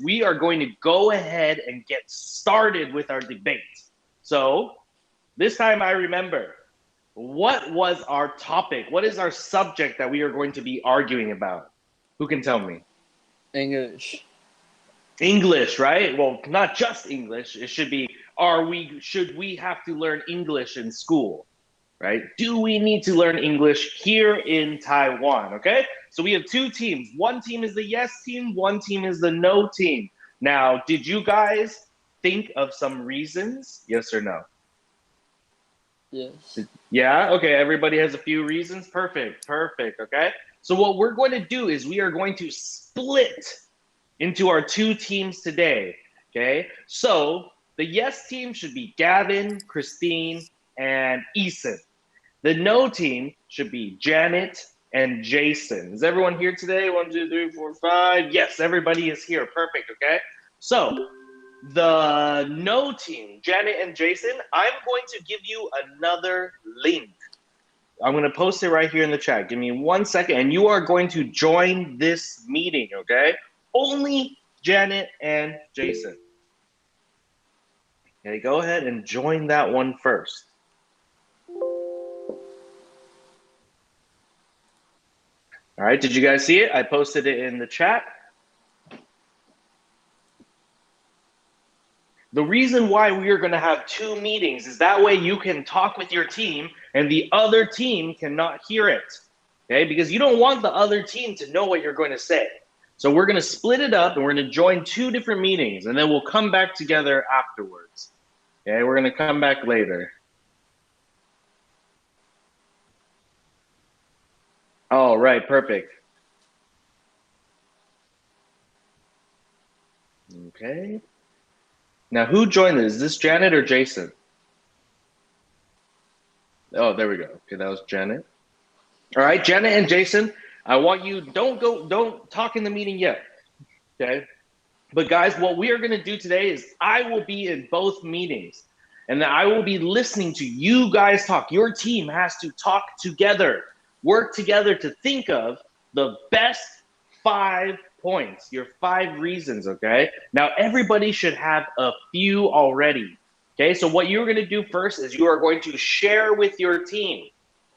we are going to go ahead and get started with our debate. So this time I remember, what was our topic? What is our subject that we are going to be arguing about? Who can tell me? English. English, right? Well, not just English. It should be, should we have to learn English in school, right? Do we need to learn English here in Taiwan, okay? So we have two teams. One team is the yes team, one team is the no team. Now, did you guys think of some reasons? Yes or no? Yes. Yeah, okay, everybody has a few reasons. Perfect, okay? So what we're going to do is we are going to split into our two teams today, okay? So the yes team should be Gavin, Christine, and Eason. The no team should be Janet and Jason. Is everyone here today? 1, 2, 3, 4, 5. Yes, everybody is here. Perfect, okay? So the no team, Janet and Jason, I'm going to give you another link. I'm going to post it right here in the chat. Give me 1 second, and you are going to join this meeting, okay? Only Janet and Jason. Okay, go ahead and join that one first. All right, did you guys see it? I posted it in the chat. The reason why we are going to have two meetings is that way you can talk with your team and the other team cannot hear it, okay? Because you don't want the other team to know what you're going to say. So we're going to split it up and we're going to join two different meetings and then we'll come back together afterwards. Okay, we're going to come back later. All right, perfect. Okay. Now, who joined this? Is this Janet or Jason? Oh, there we go. Okay, that was Janet. All right, Janet and Jason, I want you, don't talk in the meeting yet, okay? But guys, what we are going to do today is I will be in both meetings, and then I will be listening to you guys talk. Your team has to talk together, work together to think of the best 5 points, your 5 reasons, okay? Now, everybody should have a few already, okay? So what you're going to do first is you are going to share with your team.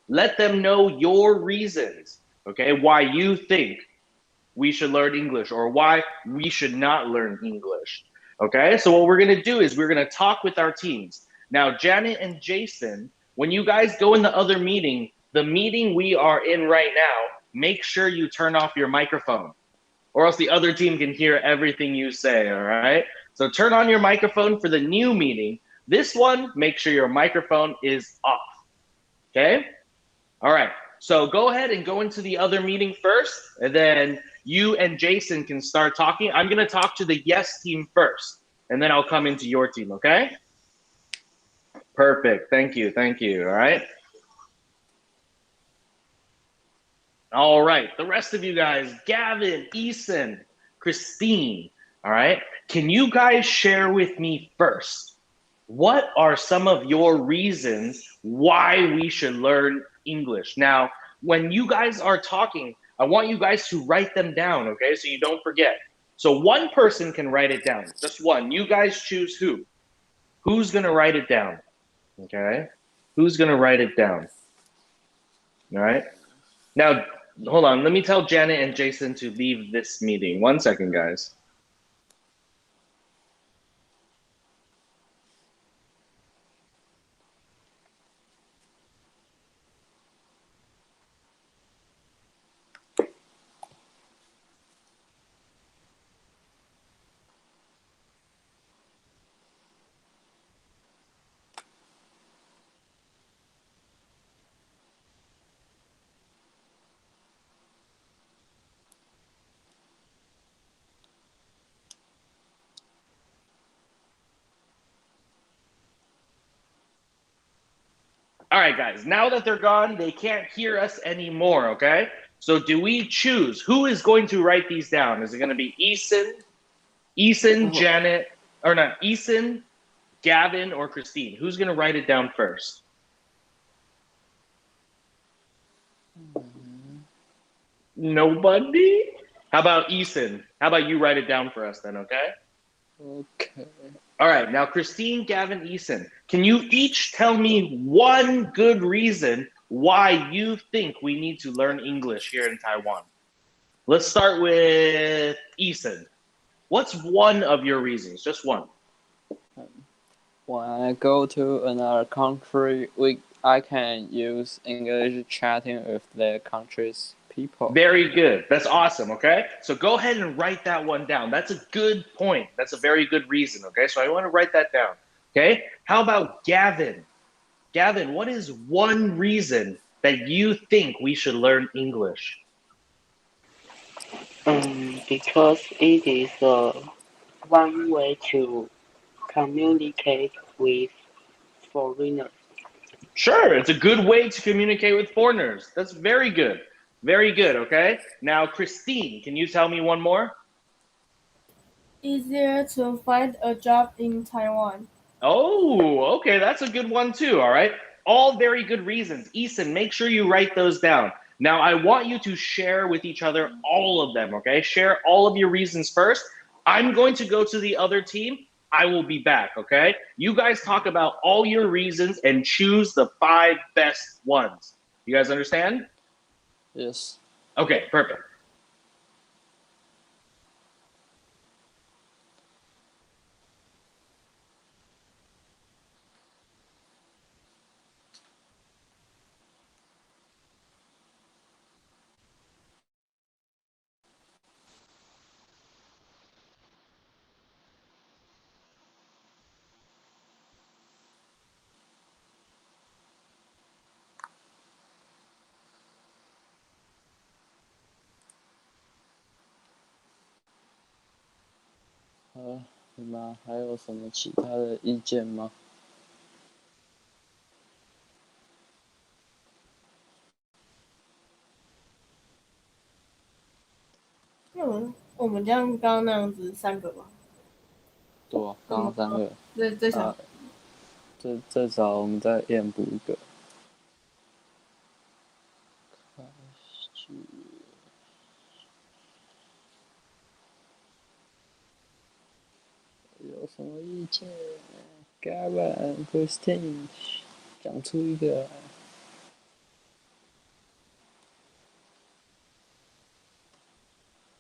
Let them know your reasons, okay, why you think we should learn English or why we should not learn English. Okay, so what we're gonna do is we're gonna talk with our teams. Now, Janet and Jason, when you guys go in the other meeting, the meeting we are in right now, make sure you turn off your microphone or else the other team can hear everything you say, all right? So turn on your microphone for the new meeting. This one, make sure your microphone is off, okay? All right, so go ahead and go into the other meeting first, and then you and Jason can start talking. I'm gonna talk to the yes team first, and then I'll come into your team, okay? Perfect, thank you, all right? All right, the rest of you guys, Gavin, Eason, Christine, all right? Can you guys share with me first, what are some of your reasons why we should learn English? Now, when you guys are talking, I want you guys to write them down, okay? So you don't forget. So one person can write it down, just one. You guys choose who. Who's gonna write it down, okay? Who's gonna write it down, all right? Now, hold on, let me tell Janet and Jason to leave this meeting. 1 second, guys. All right, guys, now that they're gone, they can't hear us anymore, okay? So do we choose? Who is going to write these down? Is it going to be Eason, Janet, or not, Eason, Gavin, or Christine? Who's going to write it down first? Nobody? How about Eason? How about you write it down for us then, okay? Okay. All right, now Christine, Gavin, Eason, can you each tell me one good reason why you think we need to learn English here in Taiwan? Let's start with Eason. What's one of your reasons? Just one. When I go to another country, I can use English chatting with their country's people. Very good. That's awesome, okay? So go ahead and write that one down. That's a good point. That's a very good reason, okay? So I want to write that down, okay? How about Gavin? Gavin, what is one reason that you think we should learn English? Because it is one way to communicate with foreigners. Sure, it's a good way to communicate with foreigners. That's very good. Very good, okay? Now, Christine, can you tell me one more? Easier to find a job in Taiwan. Oh, okay, that's a good one too, all right? All very good reasons. Eason, make sure you write those down. Now, I want you to share with each other all of them, okay? Share all of your reasons first. I'm going to go to the other team. I will be back, okay? You guys talk about all your reasons and choose the 5 best ones. You guys understand? Yes. Okay, perfect.你们还有什么其他的意见吗？我们这样刚刚那样子3个吧。对啊，刚刚3个。最少。最少我们再验补一个。有什么意见 ？Gavin、Christine， 讲出一个。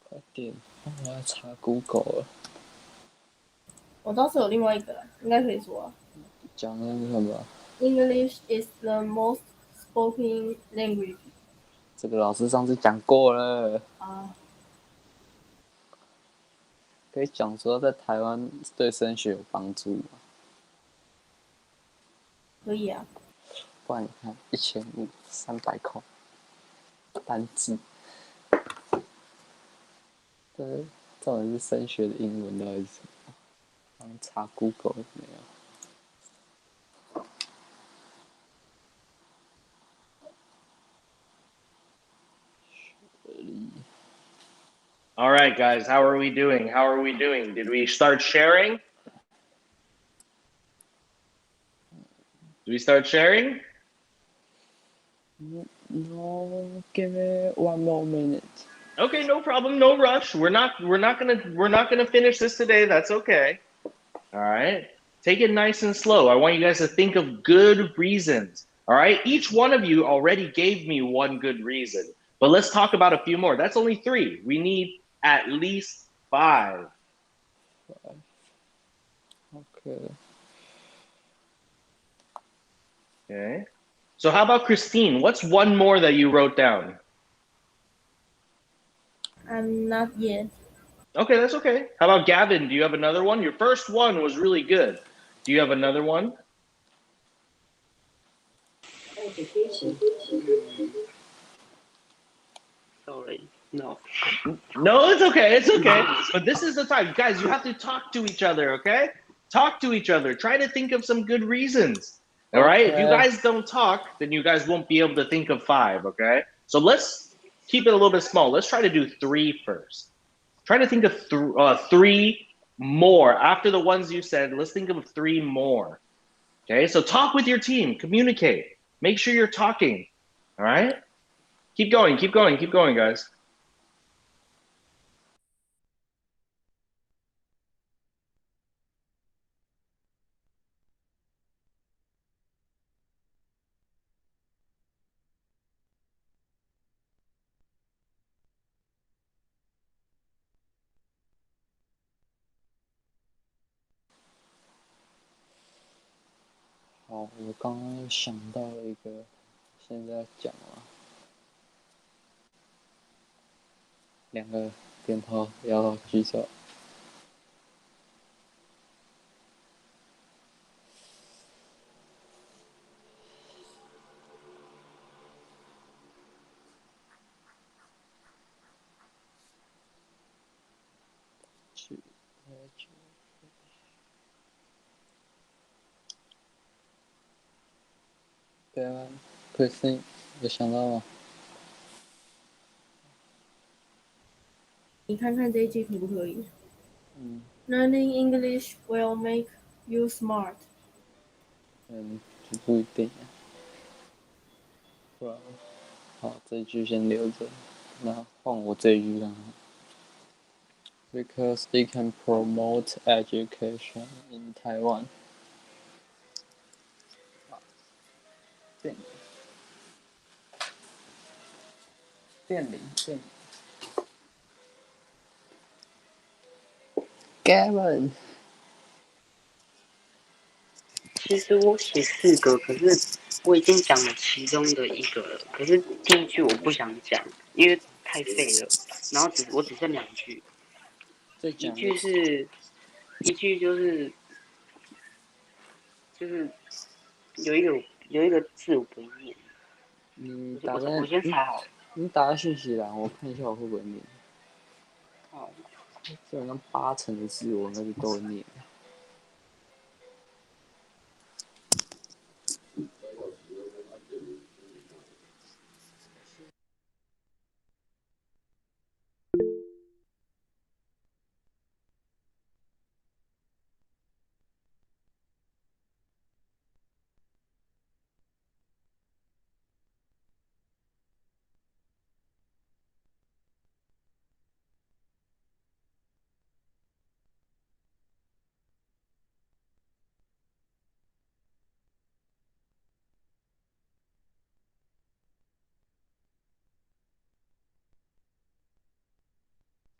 快点，我要查 Google 了。我倒是有另外一个啦，应该可以说啊。讲那个什么 ？English is the most spoken language。这个老师上次讲过了。啊。可以讲说在台湾对升学有帮助吗？可以啊。不然你看1500、300块单字，对，重点是升学的英文到底是什么？然后查 Google 没有。All right, guys, how are we doing? How are we doing? Did we start sharing? Do we start sharing? No, give me 1 more minute. Okay, no problem, no rush. We're not gonna finish this today. That's okay. All right. Take it nice and slow. I want you guys to think of good reasons. All right. Each one of you already gave me one good reason, but let's talk about a few more. That's only 3. We need at least 5. Okay. Okay. So how about Christine? What's one more that you wrote down? I'm not yet. Okay, that's okay. How about Gavin? Do you have another one? Your first one was really good. Do you have another one? Sorry, no. No, it's okay. It's okay. But this is the time. Guys, you have to talk to each other, okay? Talk to each other. Try to think of some good reasons. All right? If you guys don't talk, then you guys won't be able to think of 5, okay? So let's keep it a little bit small. Let's try to do 3 first. Try to think of 3 more. After the ones you said, let's think of 3 more. Okay? So talk with your team. Communicate. Make sure you're talking. All right? Keep going, keep going, keep going, guys. 好，我刚刚想到了一个，现在讲了。2个点头，摇头，举手。对啊，Christine 有想到吗？你看看这一句可不可以？Learning English will make you smart. 就不一定。不然，好，这一句先留着，那换我这一句看看。Because it can promote education in Taiwan. 电铃。Gavin， 其实我写4个，可是我已经讲了其中的1个了。可是第一句我不想讲，因为太废了。然后我只剩2句，一句就是有一个字我不会念。我先猜好了。你打在讯息栏，我看一下我会不会念。好，基本上80%的字我应该是都会念。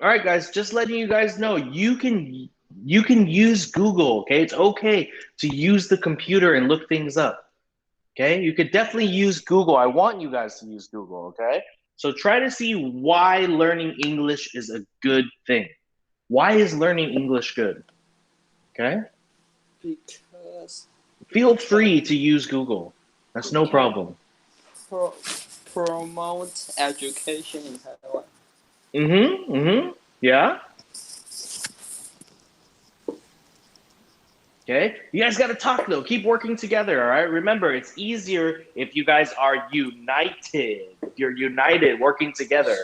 All right, guys, just letting you guys know, you can use Google, okay? It's okay to use the computer and look things up, okay? You could definitely use Google. I want you guys to use Google, okay? So try to see why learning English is a good thing. Why is learning English good? Okay? Because feel free to use Google. That's no problem. Promote education in Taiwan. Yeah. Okay. You guys got to talk though. Keep working together. All right. Remember, it's easier if you guys are united. If you're united, working together.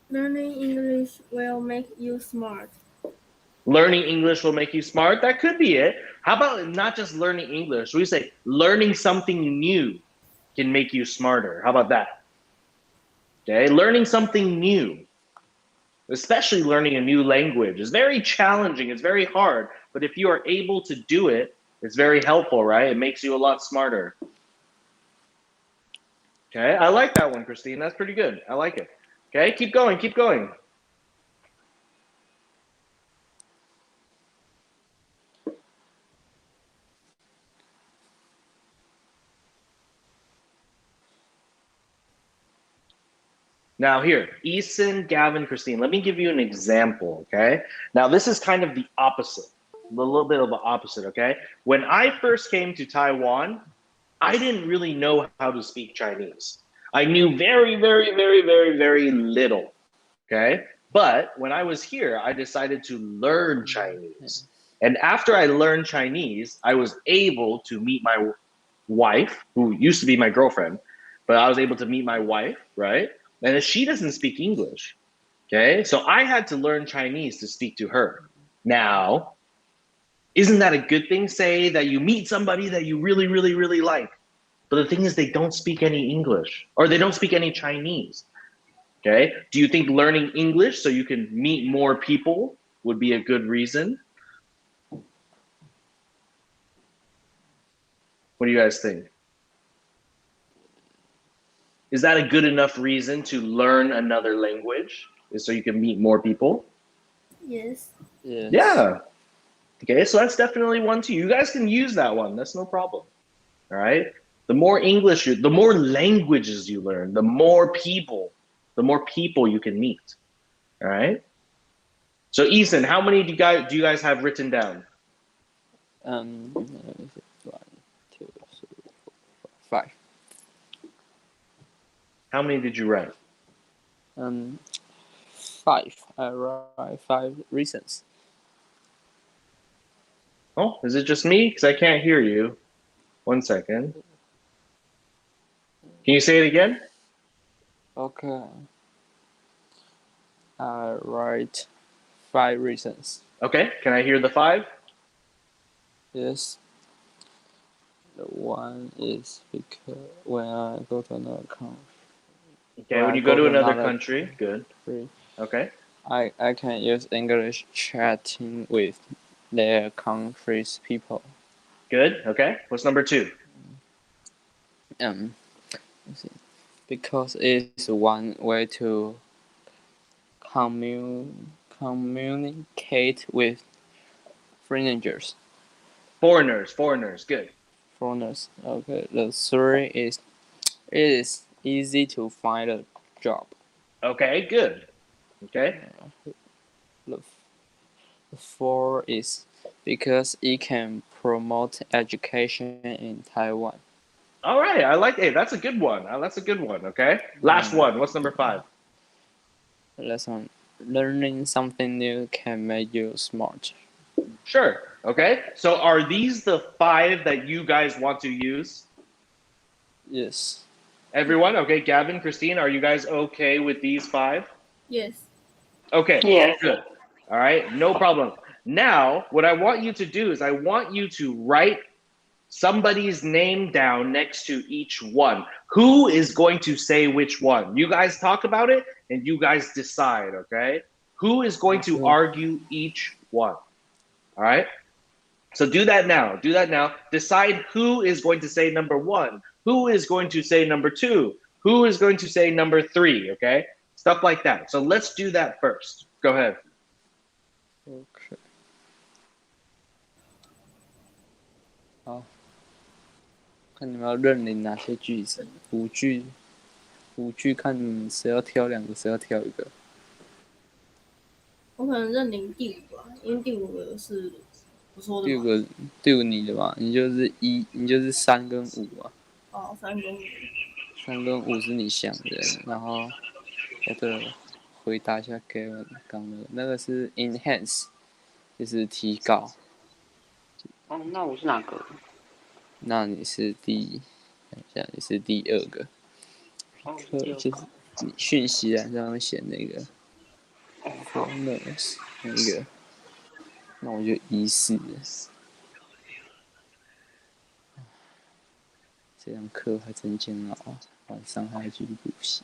Learning English will make you smart. Learning English will make you smart. That could be it. How about not just learning English? We say learning something new can make you smarter. How about that? Okay. Learning something new, especially learning a new language, is very challenging. It's very hard. But if you are able to do it, it's very helpful, right? It makes you a lot smarter. Okay. I like that one, Christine. That's pretty good. I like it. Okay. Keep going. Keep going. Now here, Eason, Gavin, Christine, let me give you an example, okay? Now this is kind of the opposite, a little bit of the opposite, okay? When I first came to Taiwan, I didn't really know how to speak Chinese. I knew very, very, very, very, very little, okay? But when I was here, I decided to learn Chinese. And after I learned Chinese, I was able to meet my wife, who used to be my girlfriend, but I was able to meet my wife, right? And she doesn't speak English, okay? So I had to learn Chinese to speak to her. Now, isn't that a good thing? Say that you meet somebody that you really, really, really like, but the thing is they don't speak any English or they don't speak any Chinese, okay? Do you think learning English so you can meet more people would be a good reason? What do you guys think? Is that a good enough reason to learn another language so you can meet more people? Yes. Yes. Yeah. Okay, so that's definitely one too. You guys can use that one. That's no problem. All right. The more English, the more languages you learn, the more people you can meet. All right. So Ethan, how many do you guys have written down? Let me see. 1, 2, 3, 4, 5. How many did you write? 5. I write 5 reasons. Oh, is it just me? Because I can't hear you. 1 second. Can you say it again? Okay. I write 5 reasons. Okay. Can I hear the 5? Yes. The one is because when I go to another country. Okay, when you go to another country, good. Okay. I can use English chatting with their country's people. Good. Okay. What's number 2? Let's see. Because it's one way to communicate with foreigners. Foreigners. Good. Foreigners. Okay. The 3 is it is easy to find a job. Okay, good. Okay. The 4 is because it can promote education in Taiwan. All right. I like it. That's a good one. That's a good one. Okay. Last one. What's number 5? Lesson. Learning something new can make you smart. Sure. Okay. So are these the 5 that you guys want to use? Yes. Everyone? Okay. Gavin, Christine, are you guys okay with these 5? Yes. Okay. Yes. Good. All right. No problem. Now, what I want you to do is I want you to write somebody's name down next to each one. Who is going to say which one? You guys talk about it and you guys decide, okay? Who is going to argue each one? All right? So do that now. Do that now. Decide who is going to say number 1, who is going to say number 2, who is going to say number 3, okay? Stuff like that. So let's do that first. Go ahead. Okay. 好，看你们要认领哪些句子，5句，看谁要挑2个，谁要挑1个。我可能认领第5吧，因为第5个是我说的嘛。第五你的吧，你就是3跟5啊。哦，3跟5。3跟5是你想的，然后对了，回答一下 Gavin 刚的那个是 enhance， 就是提高。哦，那我是哪个？那你是第2个。哦，就是你讯息栏上写那个 bonus 那个，那我就14了。这堂课还真煎熬啊，晚上还要继续补习。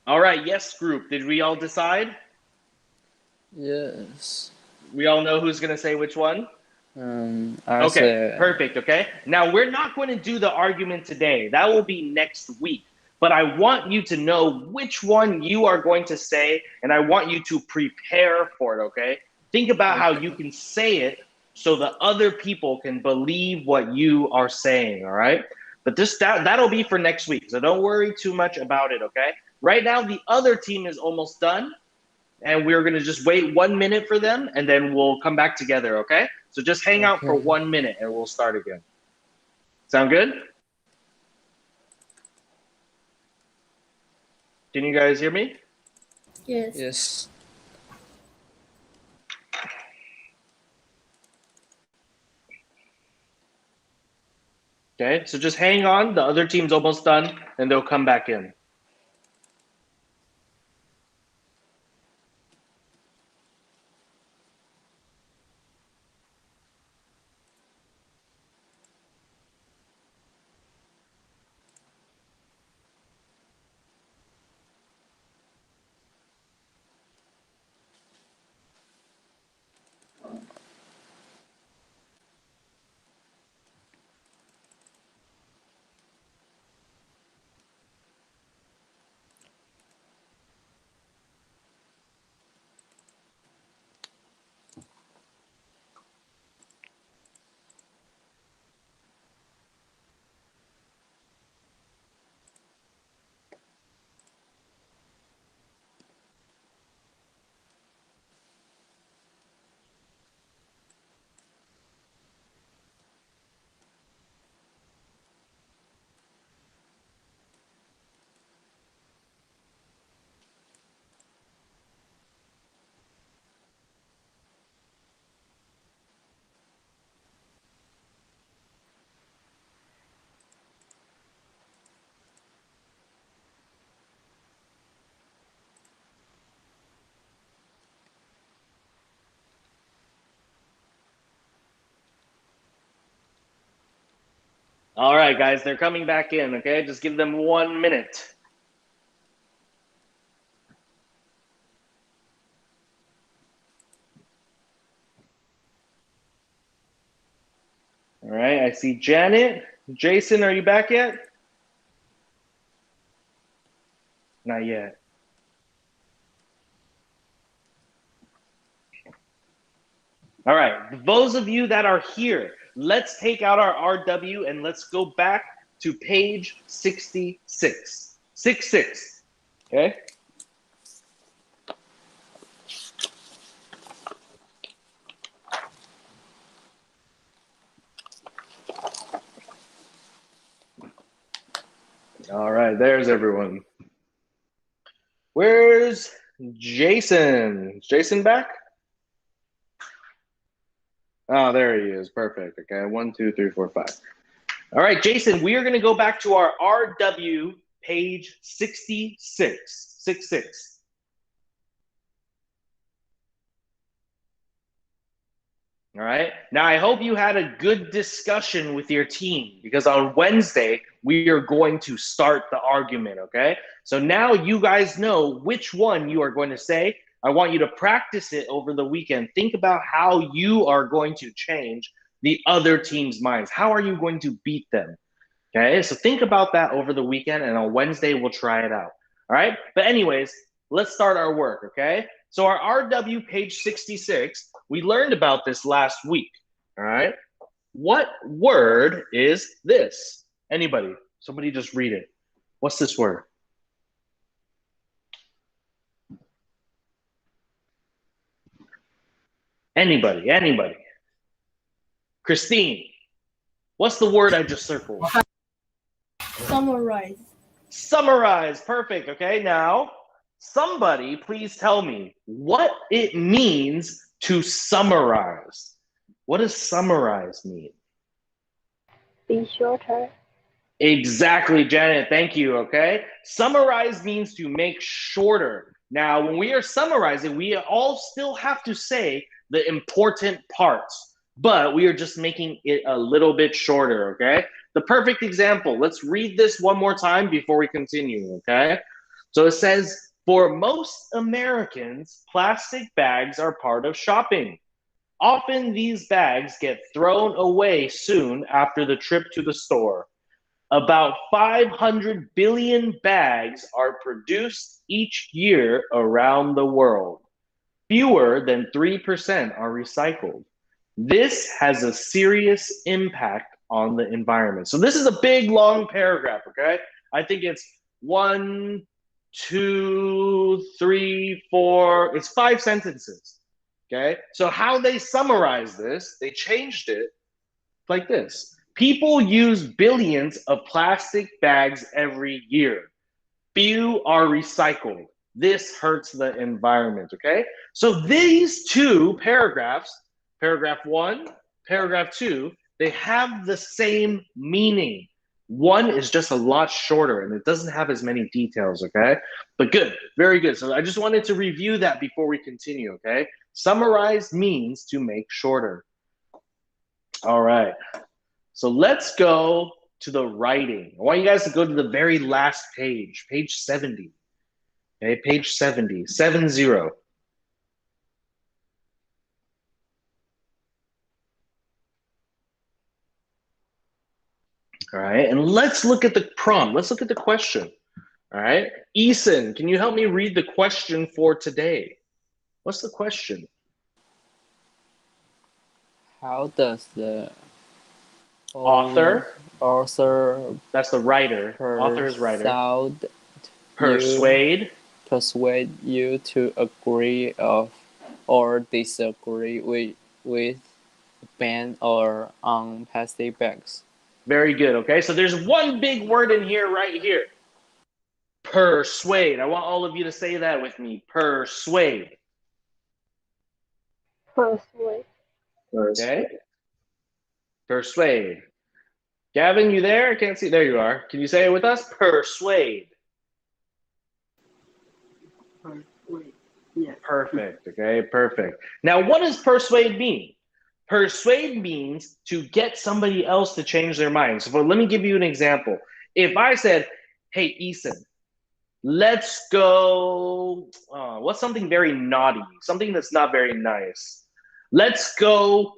All right, yes group, did we all decide? Yes. We all know who's gonna say which one? Okay, perfect, okay? Now, we're not going to do the argument today. That will be next week. But I want you to know which one you are going to say, and I want you to prepare for it, okay? Think about how you can say it so the other people can believe what you are saying, all right? But that'll be for next week, so don't worry too much about it, okay? Right now, the other team is almost done, and we're gonna just wait 1 minute for them, and then we'll come back together, okay? So just hang out for 1 minute, and we'll start again. Sound good? Can you guys hear me? Yes. yes. Okay, so just hang on. The other team's almost done, and they'll come back in. All right, guys, they're coming back in, okay? Just give them 1 minute. All right, I see Janet. Jason, are you back yet? Not yet. All right, those of you that are here, let's take out our RW and let's go back to page 66. 66, okay? All right, there's everyone. Where's Jason? Is Jason back? Oh, there he is. Perfect. Okay, 1, 2, 3, 4, 5. All right, Jason, we are going to go back to our RW page 66. 66. All right. Now, I hope you had a good discussion with your team because on Wednesday, we are going to start the argument, okay? So now you guys know which one you are going to say. I want you to practice it over the weekend. Think about how you are going to change the other team's minds. How are you going to beat them? Okay, so think about that over the weekend, and on Wednesday, we'll try it out. All right, but anyways, let's start our work, okay? So our RW page 66, we learned about this last week, all right? What word is this? Anybody? Somebody just read it. What's this word? Anybody, anybody. Christine, what's the word I just circled? Summarize. Summarize, perfect, okay? Now, somebody please tell me what it means to summarize. What does summarize mean? Be shorter. Exactly, Janet, thank you, okay? Summarize means to make shorter. Now, when we are summarizing, we all still have to say the important parts, but we are just making it a little bit shorter, okay? The perfect example, let's read this one more time before we continue, okay? So it says, for most Americans, plastic bags are part of shopping. Often these bags get thrown away soon after the trip to the store. About 500 billion bags are produced each year around the world. Fewer than 3% are recycled. This has a serious impact on the environment. So this is a big, long paragraph, okay? I think it's 1, 2, 3, 4, it's 5 sentences, okay? So how they summarize this, they changed it like this. People use billions of plastic bags every year. Few are recycled. This hurts the environment, okay? So these two paragraphs, paragraph 1, paragraph 2, they have the same meaning. One is just a lot shorter and it doesn't have as many details, okay? But good, very good. So I just wanted to review that before we continue, okay? Summarize means to make shorter. All right. So let's go to the writing. I want you guys to go to the very last page, page 70. Okay, page 70, 70. All right, and let's look at the prompt. Let's look at the question. All right, Eason, can you help me read the question for today? What's the question? How does the Author, that's the writer. Author is writer. Persuade you to agree or disagree with ban or on plastic bags. Very good. Okay, so there's one big word in here right here. Persuade. I want all of you to say that with me. Persuade. Persuade. Okay. Persuade. Gavin, you there? I can't see. There you are. Can you say it with us? Persuade. Persuade. Yes. Perfect. Okay, perfect. Now, what does persuade mean? Persuade means to get somebody else to change their mind. So let me give you an example. If I said, hey, Eason, let's go, what's something very naughty? Something that's not very nice. Let's go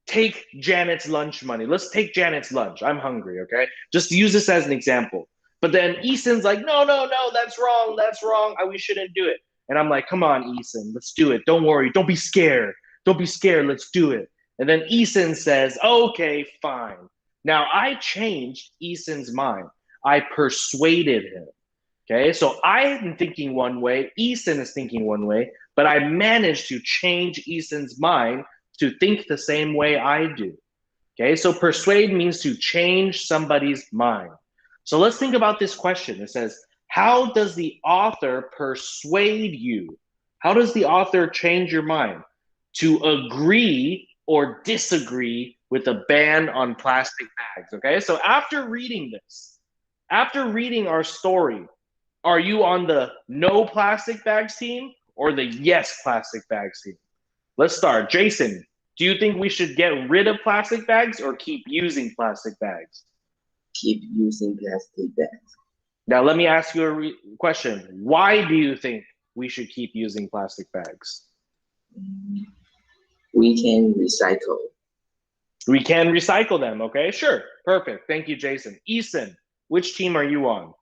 take Janet's lunch money. Let's take Janet's lunch. I'm hungry, okay? Just use this as an example. But then Eason's like, no, that's wrong. That's wrong. We shouldn't do it. And I'm like, come on, Eason, let's do it. Don't worry. Don't be scared. Don't be scared. Let's do it. And then Eason says, okay, fine. Now I changed Eason's mind. I persuaded him. Okay, so I'm thinking one way, Eason is thinking one way, but I managed to change Eason's mind to think the same way I do. Okay, so persuade means to change somebody's mind. So let's think about this question. It says, how does the author persuade you? How does the author change your mind? To agree or disagree with a ban on plastic bags. Okay, so after reading this, after reading our story, are you on the no plastic bags team or the yes plastic bags team? Let's start. Jason, do you think we should get rid of plastic bags or keep using plastic bags? Keep using plastic bags. Now, let me ask you a question. Why do you think we should keep using plastic bags? We can recycle. We can recycle them, okay? Sure, perfect. Thank you, Jason. Eason, which team are you on?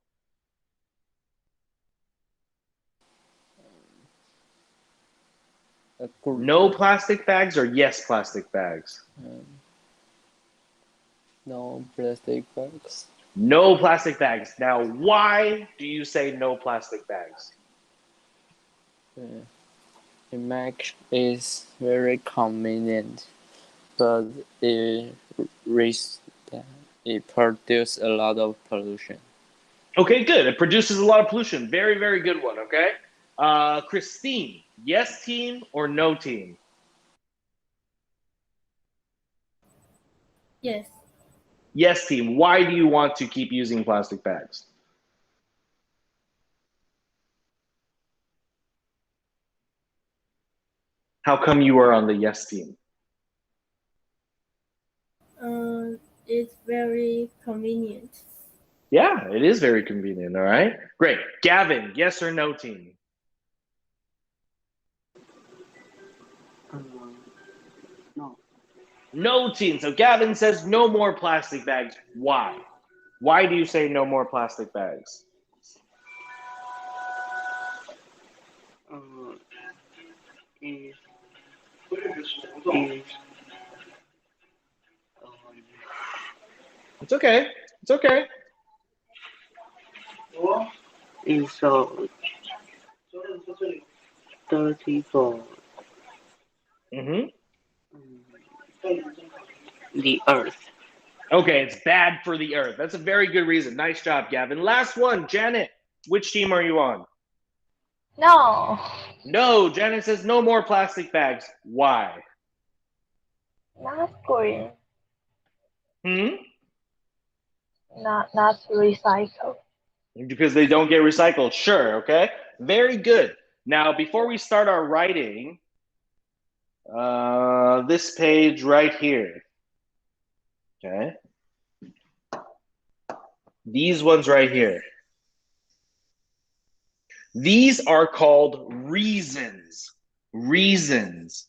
No plastic bags or yes plastic bags? No plastic bags. No plastic bags. Now, why do you say no plastic bags? It is very convenient, but it produces a lot of pollution. Okay, good. It produces a lot of pollution. Very, very good one, okay? Christine, yes team or no team? Yes. Yes team. Why do you want to keep using plastic bags? How come you are on the yes team? It's very convenient. Yeah, it is very convenient. All right, great. Gavin, yes or no team? No. No team. So Gavin says no more plastic bags. Why? Why do you say no more plastic bags? Is It's okay. It's okay. is dirty for the earth. Okay, it's bad for the earth. That's a very good reason. Nice job, Gavin. Last one, Janet. Which team are you on? No, No, Janet says no more plastic bags. Why? not green. Hmm? Not recycle. Because they don't get recycled. Sure, okay. Very good. Now, before we start our writing, this page right here. Okay. These ones right here. These are called reasons. Reasons.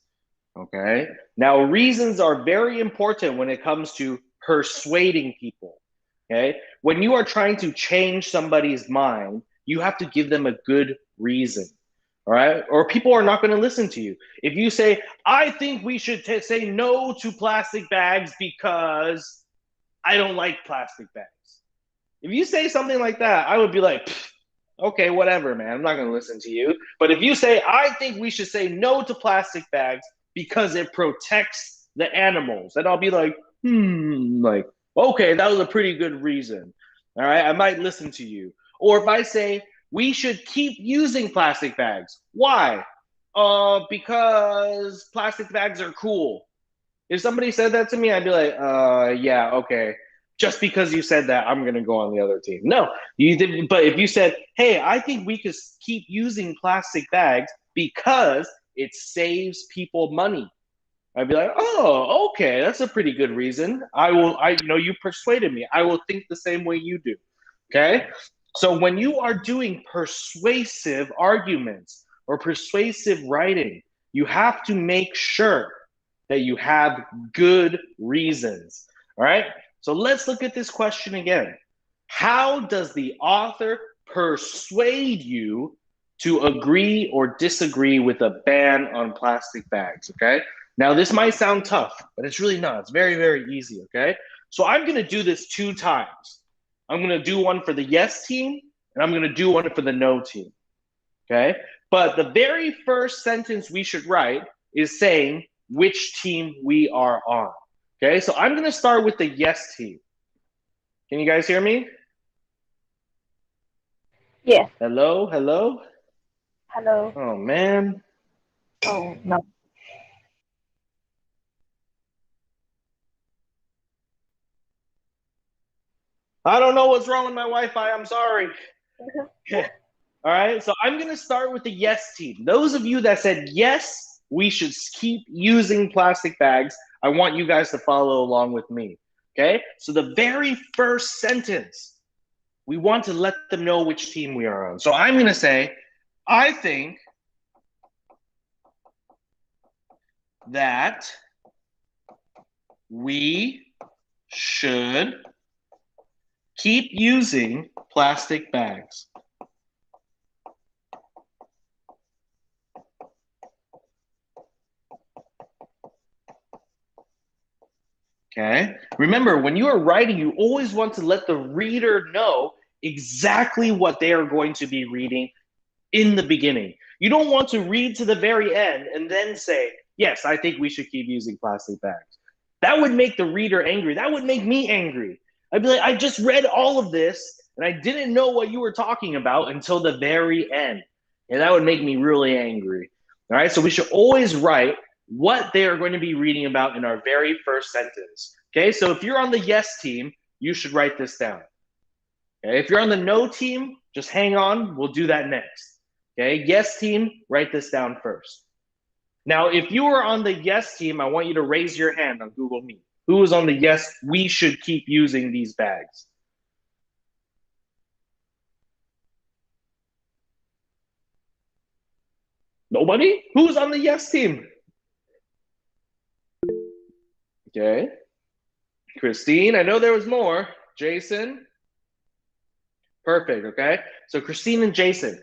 Okay. Now, reasons are very important when it comes to persuading people. Okay. When you are trying to change somebody's mind, you have to give them a good reason. All right. Or people are not going to listen to you. If you say, I think we should say no to plastic bags because I don't like plastic bags. If you say something like that, I would be like, okay, whatever, man. I'm not going to listen to you. But if you say, I think we should say no to plastic bags because it protects the animals, then I'll be like, like, okay, that was a pretty good reason. All right, I might listen to you. Or if I say, we should keep using plastic bags. Why? Because plastic bags are cool. If somebody said that to me, I'd be like, yeah, okay. Just because you said that, I'm gonna go on the other team. No, you didn't. But if you said, hey, I think we could keep using plastic bags because it saves people money, I'd be like, oh, okay, that's a pretty good reason. You persuaded me. I will think the same way you do. Okay. So when you are doing persuasive arguments or persuasive writing, you have to make sure that you have good reasons. All right. So let's look at this question again. How does the author persuade you to agree or disagree with a ban on plastic bags? Okay. Now, this might sound tough, but it's really not. It's very, very easy. Okay. So I'm going to do this 2 times. I'm going to do one for the yes team, and I'm going to do one for the no team. Okay. But the very first sentence we should write is saying which team we are on. Okay. So I'm going to start with the yes team. Can you guys hear me? Yes. Hello? Hello? Hello. Oh, man. Oh, no. I don't know what's wrong with my Wi-Fi. I'm sorry. All right. So I'm going to start with the yes team. Those of you that said, yes, we should keep using plastic bags, I want you guys to follow along with me. Okay. So the very first sentence, we want to let them know which team we are on. So I'm going to say, I think that we should keep using plastic bags. Okay. Remember, when you are writing, you always want to let the reader know exactly what they are going to be reading in the beginning. You don't want to read to the very end and then say, yes, I think we should keep using plastic bags. That would make the reader angry. That would make me angry. I'd be like, I just read all of this and I didn't know what you were talking about until the very end. And that would make me really angry. All right. So we should always write what they are going to be reading about in our very first sentence. Okay. So if you're on the yes team, you should write this down. Okay. If you're on the no team, just hang on. We'll do that next. Okay. Yes team, write this down first. Now, if you are on the yes team, I want you to raise your hand on Google Meet. Who is on the yes, we should keep using these bags? Nobody? Who's on the yes team? Okay. Christine, I know there was more. Jason? Perfect, okay? So Christine and Jason,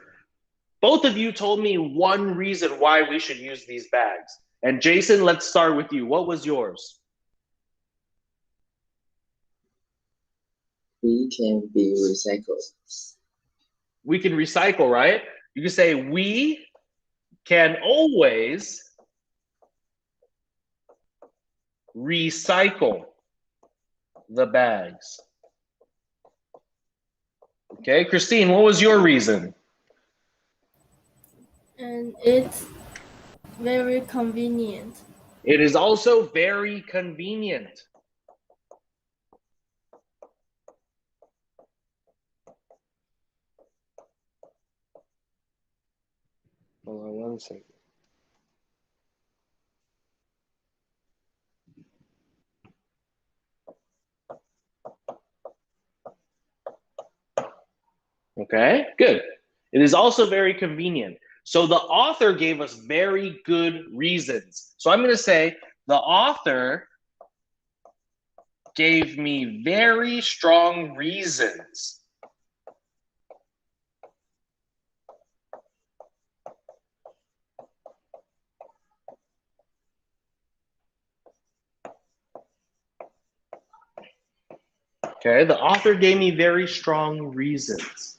both of you told me one reason why we should use these bags. And Jason, let's start with you. What was yours? We can be recycled. We can recycle, right? You can say we can always recycle the bags. Okay, Christine, what was your reason? And it's very convenient. It is also very convenient. Hold on one second. Okay, good. It is also very convenient. So the author gave us very good reasons. So I'm going to say the author gave me very strong reasons. Okay, the author gave me very strong reasons.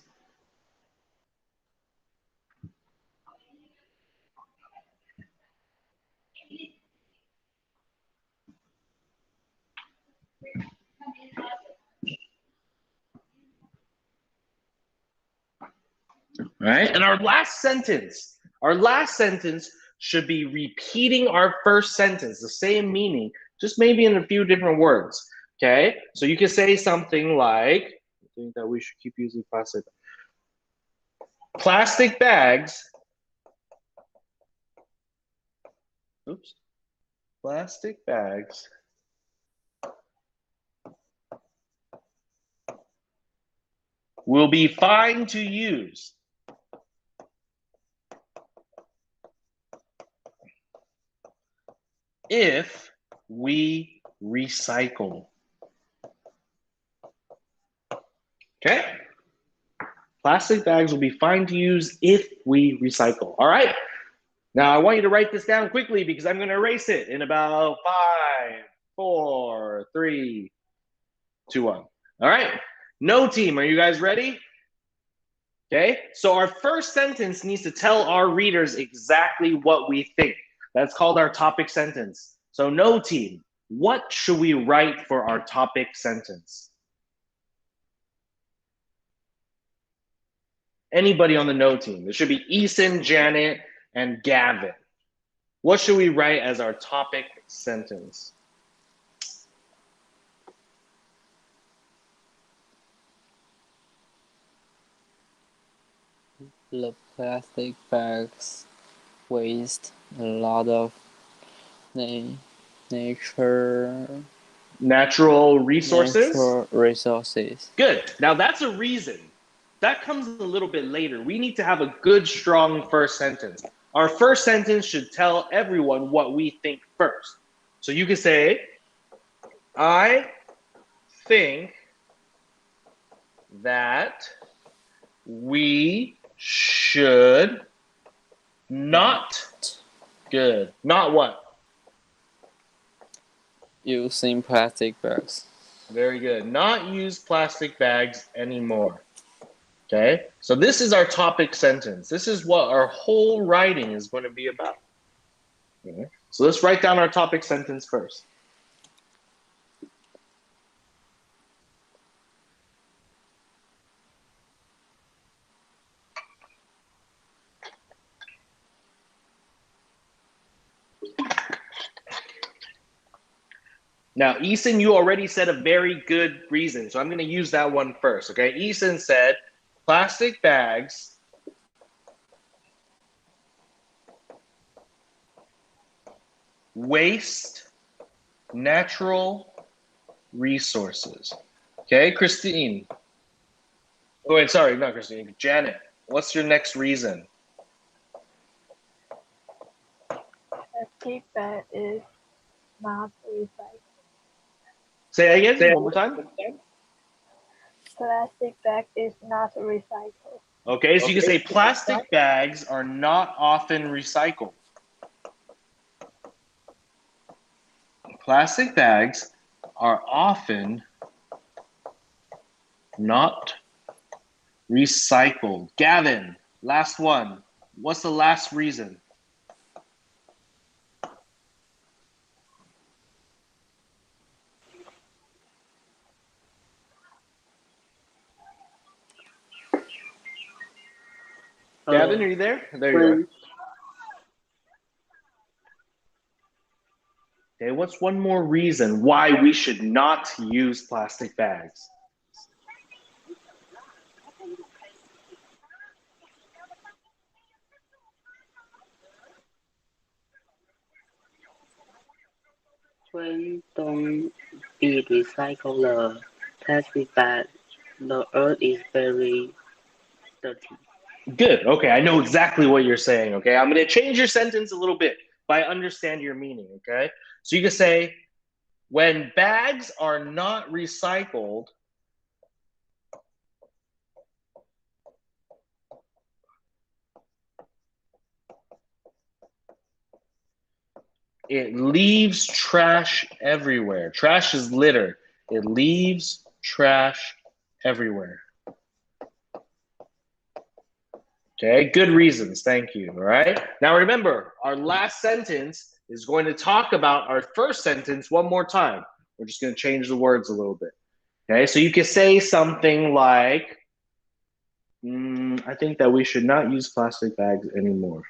All right, and our last sentence should be repeating our first sentence, the same meaning, just maybe in a few different words. Okay, so you can say something like, I think that we should keep using plastic. Plastic bags. Oops. Plastic bags will be fine to use if we recycle. Okay? Plastic bags will be fine to use if we recycle. All right? Now, I want you to write this down quickly because I'm going to erase it in about 5, 4, 3, 2, 1. All right? No team, are you guys ready? Okay, so our first sentence needs to tell our readers exactly what we think. That's called our topic sentence. So no team, what should we write for our topic sentence? Anybody on the no team? It should be Eason, Janet, and Gavin. What should we write as our topic sentence? The plastic bags waste a lot of Natural resources. Good. Now that's a reason. That comes a little bit later. We need to have a good, strong first sentence. Our first sentence should tell everyone what we think first. So you can say, I think that we should not, good, not what? Using plastic bags. Very good. Not use plastic bags anymore. Okay, so this is our topic sentence. This is what our whole writing is going to be about. Okay. So let's write down our topic sentence first. Now, Eason, you already said a very good reason, so I'm going to use that one first, okay? Eason said, plastic bags waste natural resources. Okay, Christine. Oh, wait, sorry, not Christine. Janet, what's your next reason? Plastic bag is not recycled. Say it again, one more time. Plastic bag is not recycled. Okay, so you can say plastic bags are not often recycled. Plastic bags are often not recycled. Gavin, last one. What's the last reason? Gavin, are you there? There you are. Okay, what's one more reason why we should not use plastic bags? When don't be recycle the plastic bag, the earth is very dirty. Good. Okay, I know exactly what you're saying. Okay, I'm going to change your sentence a little bit, but I understand your meaning. Okay, so you can say, when bags are not recycled, it leaves trash everywhere. Trash is litter. It leaves trash everywhere. Okay, good reasons. Thank you. All right. Now remember, our last sentence is going to talk about our first sentence one more time. We're just going to change the words a little bit. Okay, so you can say something like, I think that we should not use plastic bags anymore.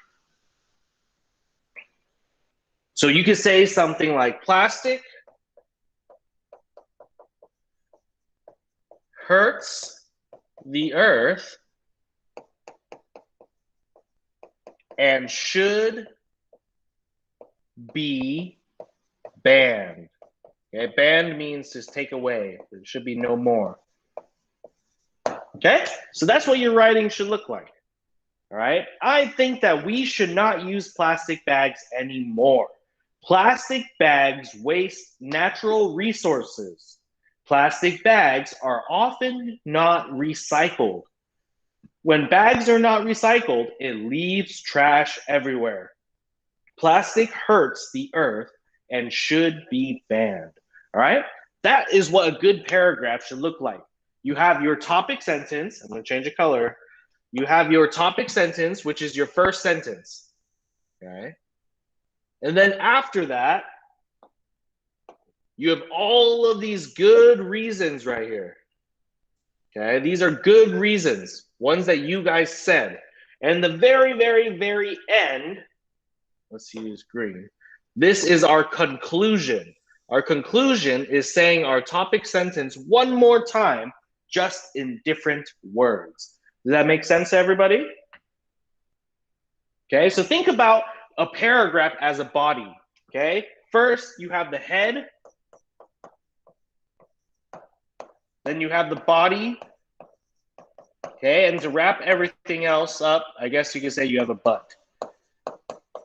So you could say something like, plastic hurts the earth and should be banned. Okay, banned means just take away. There should be no more. Okay, so that's what your writing should look like. All right, I think that we should not use plastic bags anymore. Plastic bags waste natural resources. Plastic bags are often not recycled. When bags are not recycled, it leaves trash everywhere. Plastic hurts the earth and should be banned. All right, that is what a good paragraph should look like. You have your topic sentence. I'm going to change the color. You have your topic sentence, which is your first sentence. Okay. And then after that, you have all of these good reasons right here. Okay, these are good reasons, ones that you guys said. And the very, very, very end, let's use green. This is our conclusion. Our conclusion is saying our topic sentence one more time, just in different words. Does that make sense to everybody? Okay, so think about a paragraph as a body. Okay, first you have the head, then you have the body. Okay, and to wrap everything else up, I guess you could say you have a butt. All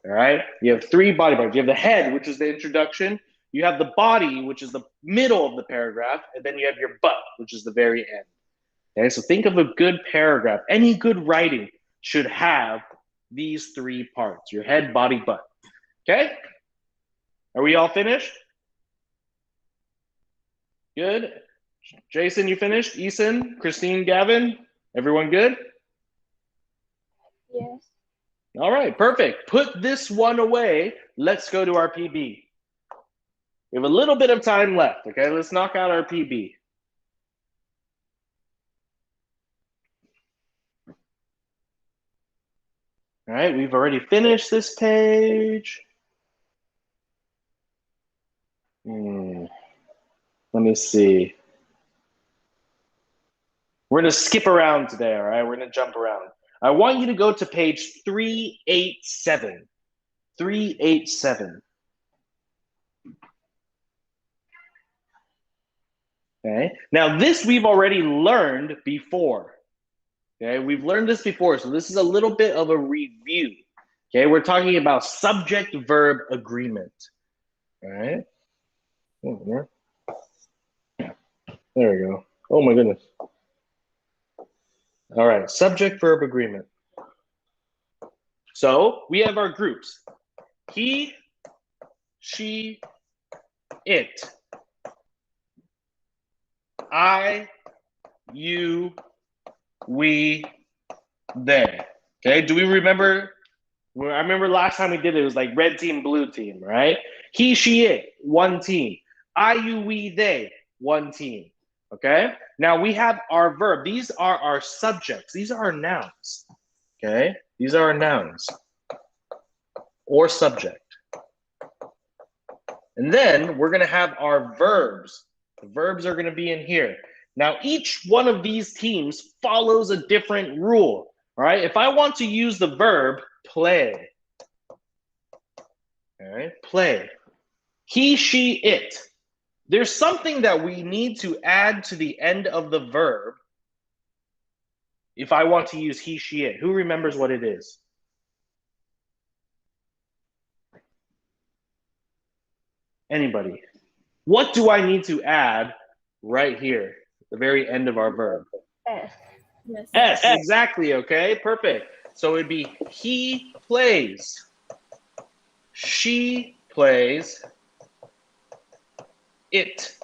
right, you have three body parts. You have the head, which is the introduction. You have the body, which is the middle of the paragraph, and then you have your butt, which is the very end. Okay, so think of a good paragraph. Any good writing should have these three parts: your head, body, butt. Okay, are we all finished? Good. Jason, you finished? Eason, Christine, Gavin, everyone good? Yes. All right, perfect. Put this one away. Let's go to our PB. We have a little bit of time left, okay? Let's knock out our PB. All right, we've already finished this page. Let me see. We're going to skip around today, all right? We're going to jump around. I want you to go to page 387. 387. Okay, now this we've already learned before. Okay, we've learned this before, so this is a little bit of a review. Okay, we're talking about subject-verb agreement. All right. There we go. Oh my goodness. All right, subject-verb agreement. So we have our groups. He, she, it. I, you, we, they. Okay, do we remember? Well, I remember last time we did it was like red team, blue team, right? He, she, it, one team. I, you, we, they, one team. Okay, now we have our verb. These are our subjects. These are our nouns. Okay, these are our nouns or subject. And then we're going to have our verbs. The verbs are going to be in here. Now, each one of these teams follows a different rule. All right, if I want to use the verb play, all right, play. He, she, it. There's something that we need to add to the end of the verb if I want to use he, she, it. Who remembers what it is? Anybody? What do I need to add right here, the very end of our verb? S. Yes. S, exactly, okay, perfect. So it'd be he plays, she plays, it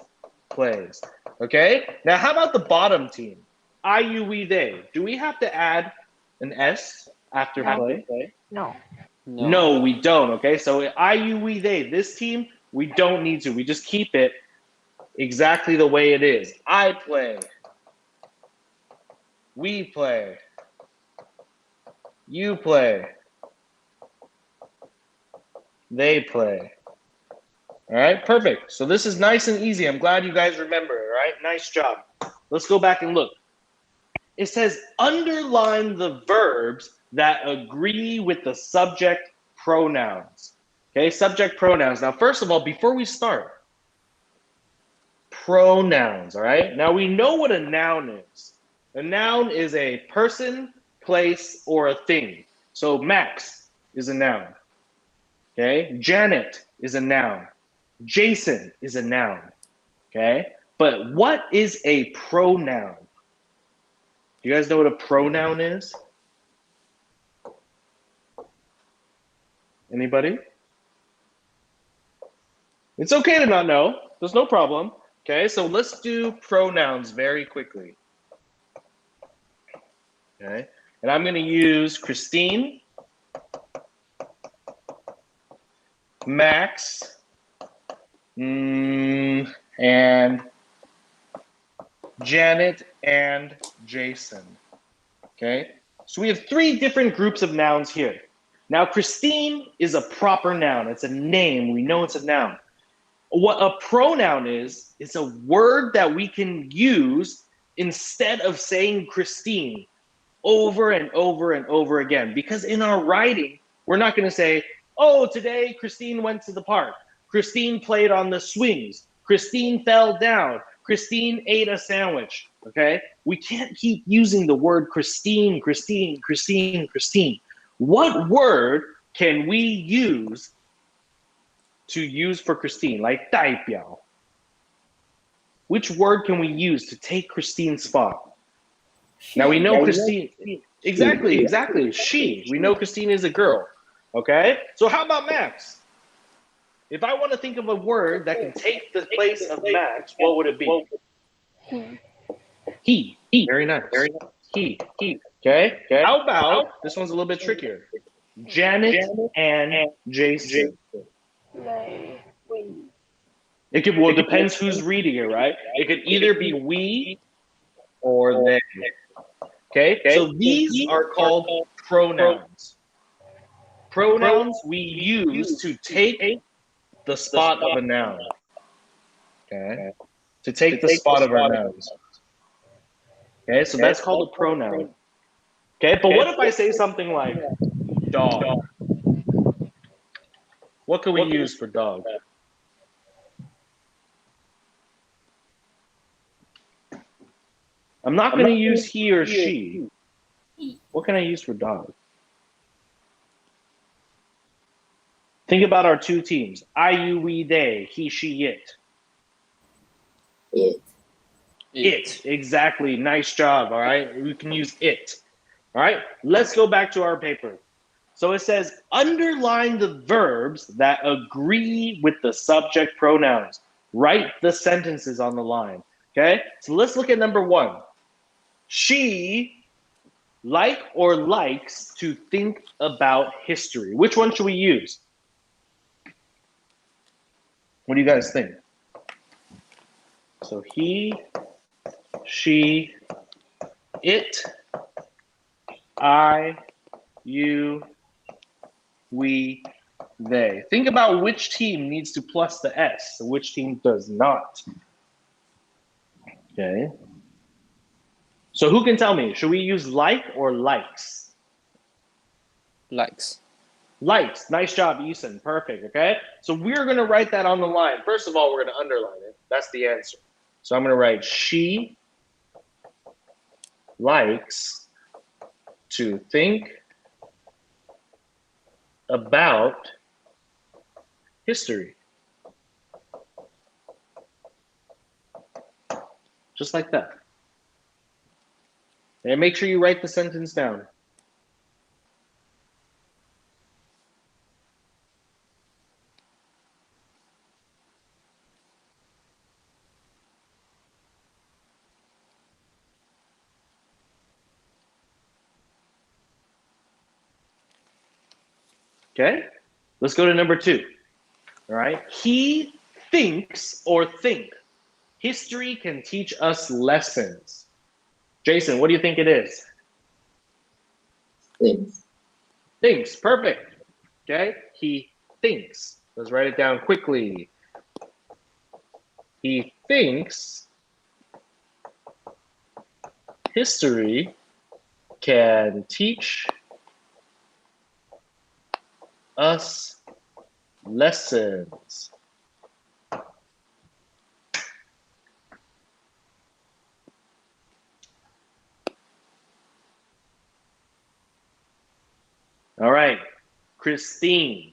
plays, okay? Now, how about the bottom team? I, you, we, they. Do we have to add an S after play? No. No, we don't, okay? So I, you, we, they, this team, we don't need to. We just keep it exactly the way it is. I play. We play. You play. They play. All right, perfect. So this is nice and easy. I'm glad you guys remember, all right? Nice job. Let's go back and look. It says underline the verbs that agree with the subject pronouns. Okay, subject pronouns. Now, first of all, before we start, pronouns, all right? Now, we know what a noun is. A noun is a person, place, or a thing. So Max is a noun, okay? Janet is a noun. Jason is a noun, okay? But what is a pronoun? Do you guys know what a pronoun is? Anybody? It's okay to not know. There's no problem. Okay, so let's do pronouns very quickly. Okay, and I'm going to use Christine, Max, and Janet and Jason. Okay, so we have 3 different groups of nouns here. Now, Christine is a proper noun. It's a name. We know it's a noun. What a pronoun is a word that we can use instead of saying Christine over and over and over again. Because in our writing, we're not going to say, oh, today Christine went to the park. Christine played on the swings. Christine fell down. Christine ate a sandwich. Okay? We can't keep using the word Christine, Christine, Christine, Christine. What word can we use to use for Christine? Like 代表. Which word can we use to take Christine's spot? She. Now we know Christine. Exactly. She. We know Christine is a girl. Okay? So how about Max? If I want to think of a word that can take the place of Max, what would it be? He. Very nice. He. Okay? How about, this one's a little bit trickier. Janet and Jason. They. We. It could, well, it depends who's reading it, right? It could either be we or they. Okay? So these are called pronouns. Pronouns we use to take the spot of a noun. Okay? To take the spot of our nouns. Okay? So that's called a pronoun. Okay? But what if I say something like dog? What can we use for dog? I'm not going to use he or she. What can I use for dog? Think about our two teams. I, you, we, they, he, she, it. It. Exactly. Nice job. All right. We can use it. All right. Let's go back to our paper. So it says, underline the verbs that agree with the subject pronouns. Write the sentences on the line. Okay. So let's look at number 1. She like or likes to think about history. Which one should we use? What do you guys think? So he, she, it, I, you, we, they. Think about which team needs to plus the S, and which team does not. Okay. So who can tell me? Should we use like or likes? Likes. Likes. Nice job, Eason. Perfect. Okay. So we're going to write that on the line. First of all, we're going to underline it. That's the answer. So I'm going to write she likes to think about history. Just like that. And make sure you write the sentence down. Okay, let's go to number 2. All right, he thinks or think. History can teach us lessons. Jason, what do you think it is? Thinks. Thinks, perfect. Okay, he thinks. Let's write it down quickly. He thinks history can teach us lessons. All right, Christine.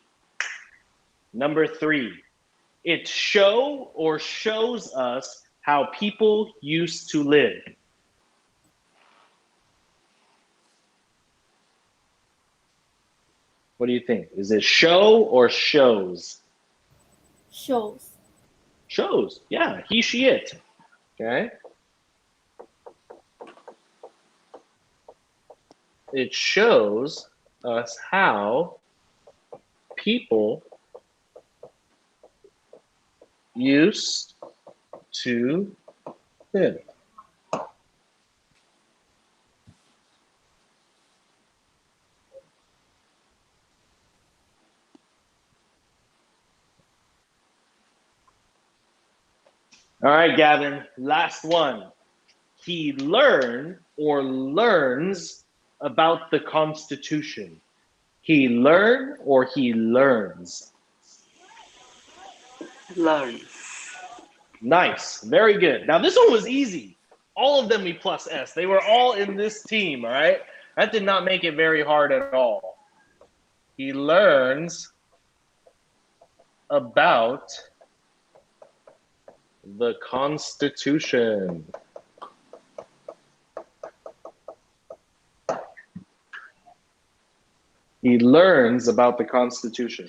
Number 3. It show or shows us how people used to live. What do you think? Is it show or shows? Shows. Shows. Yeah, he, she, it. Okay. It shows us how people used to live. All right, Gavin, last one. He learned or learns about the Constitution. He learned or he learns? Learn. Nice, very good. Now this one was easy. All of them we plus S. They were all in this team, all right? That did not make it very hard at all. He learns about the Constitution. He learns about the Constitution.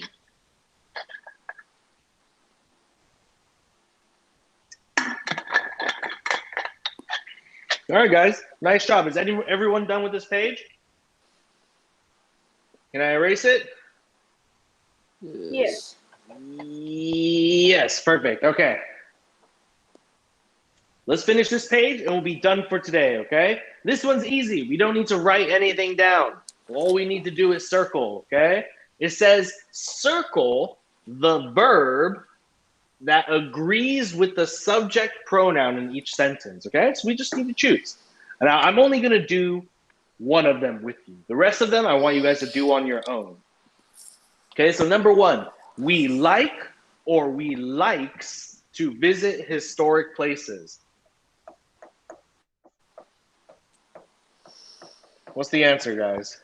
All right, guys. Nice job. Is everyone done with this page? Can I erase it? Yes. Yes, perfect. Okay. Let's finish this page and we'll be done for today, okay? This one's easy. We don't need to write anything down. All we need to do is circle, okay? It says circle the verb that agrees with the subject pronoun in each sentence, okay? So we just need to choose. Now, I'm only going to do one of them with you. The rest of them, I want you guys to do on your own. Okay, so number 1, we like or we likes to visit historic places. What's the answer, guys?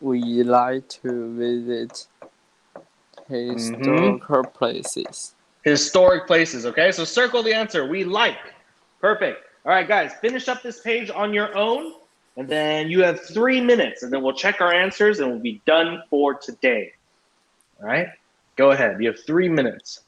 We like to visit Historical places. Historic places, okay? So circle the answer. We like. Perfect. All right, guys, finish up this page on your own, and then you have 3 minutes, and then we'll check our answers, and we'll be done for today. All right? Go ahead. You have 3 minutes.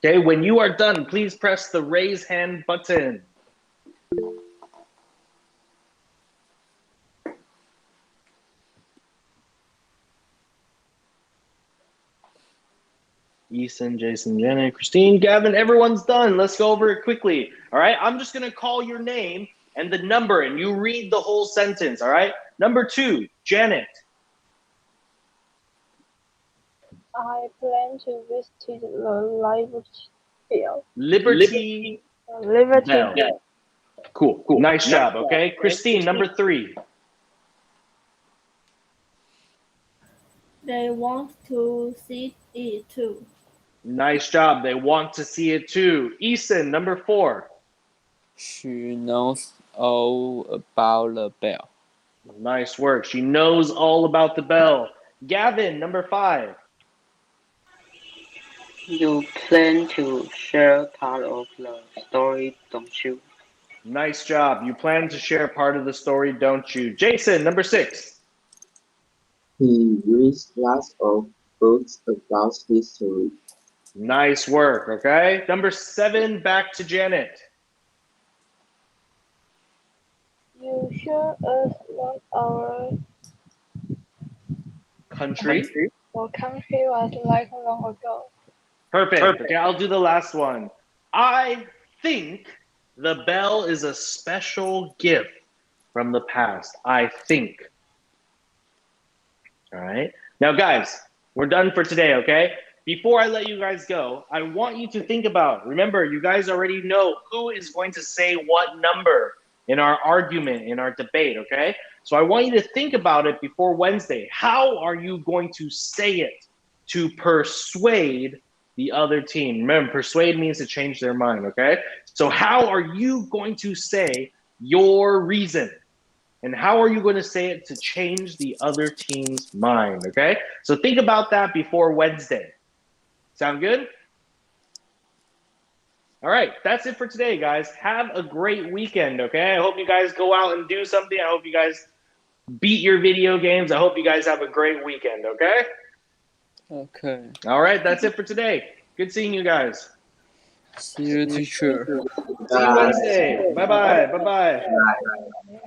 Okay, when you are done, please press the raise hand button. Ethan, Jason, Janet, Christine, Gavin, everyone's done. Let's go over it quickly. All right, I'm just gonna call your name and the number, and you read the whole sentence. All right, number 2, Janet. I plan to visit the Liberty Bell. Bell. Cool. Nice job. Okay, Christine, number 3. They want to see it too. Nice job. They want to see it too. Eason, number 4. She knows all about the bell. Nice work. She knows all about the bell. Gavin, number 5. You plan to share part of the story, don't you? Nice job. You plan to share part of the story, don't you? Jason, number 6. He reads lots of books about history. Nice work, okay? Number 7, back to Janet. You share us what our Country. country was like long ago. Perfect. Okay, I'll do the last one. I think the bell is a special gift from the past. I think. All right. Now, guys, we're done for today, okay? Before I let you guys go, I want you to think about, remember, you guys already know who is going to say what number in our argument, in our debate, okay? So I want you to think about it before Wednesday. How are you going to say it to persuade the other team? Remember, persuade means to change their mind, okay? So how are you going to say your reason? And how are you going to say it to change the other team's mind, okay? So think about that before Wednesday. Sound good? All right, that's it for today, guys. Have a great weekend, okay? I hope you guys go out and do something. I hope you guys beat your video games. I hope you guys have a great weekend, okay? Okay. All right, that's it for today. Good seeing you guys. See you, teacher. See you Wednesday. Bye-bye. Bye-bye. Bye.